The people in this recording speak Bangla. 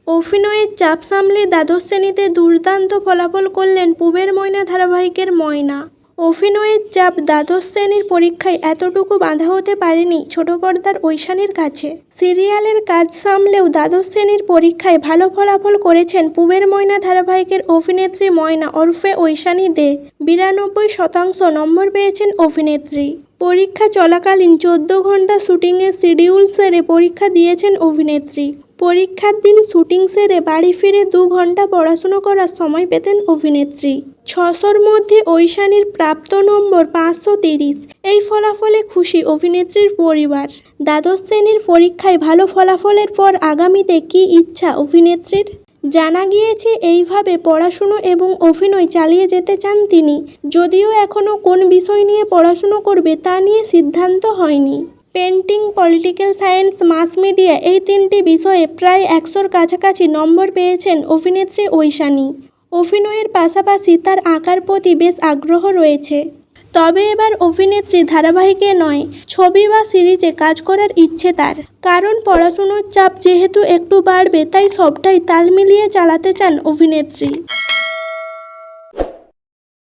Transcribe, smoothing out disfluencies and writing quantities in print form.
অভিনয়ের চাপ সামলে দ্বাদশ শ্রেণীতে দুর্দান্ত ফলাফল করলেন পুবের ময়না ধারাবাহিকের ময়না। অভিনয়ের চাপ দ্বাদশ শ্রেণীর পরীক্ষায় এতটুকু বাধা হতে পারেনি ছোট পর্দার ঐশানীর কাছে। সিরিয়ালের কাজ সামলেও দ্বাদশ শ্রেণীর পরীক্ষায় ভালো ফলাফল করেছেন পুবের ময়না ধারাবাহিকের অভিনেত্রী ময়না ওরফে ঐশানী দে। 92% নম্বর পেয়েছেন অভিনেত্রী। পরীক্ষা চলাকালীন 14 ঘন্টা শুটিংয়ের শিডিউল সেরে পরীক্ষা দিয়েছেন অভিনেত্রী। পরীক্ষার দিন শুটিং সেরে বাড়ি ফিরে 2 ঘন্টা পড়াশুনো করার সময় পেতেন অভিনেত্রী। 600-র মধ্যে ঐশানীর প্রাপ্ত নম্বর 530। এই ফলাফলে খুশি অভিনেত্রীর পরিবার। দ্বাদশ শ্রেণীর পরীক্ষায় ভালো ফলাফলের পর আগামীতে কী ইচ্ছা অভিনেত্রীর? জানা গিয়েছে এইভাবে পড়াশুনো এবং অভিনয় চালিয়ে যেতে চান তিনি, যদিও এখনও কোন বিষয় নিয়ে পড়াশুনো করবে তা নিয়ে সিদ্ধান্ত হয়নি। Painting, political science, mass media এই 3টি বিষয়ে প্রায় 100-র কাছাকাছি নম্বর পেয়েছেন অভিনেত্রী ঐশানী। অভিনয়ের পাশাপাশি তার আঁকার প্রতি বেশ আগ্রহ রয়েছে। তবে এবার অভিনেত্রী ধারাবাহিকে নয়, ছবি বা সিরিজে কাজ করার ইচ্ছে তার। কারণ পড়াশুনোর চাপ যেহেতু একটু বাড়বে, তাই সবটাই তাল মিলিয়ে চালাতে চান অভিনেত্রী।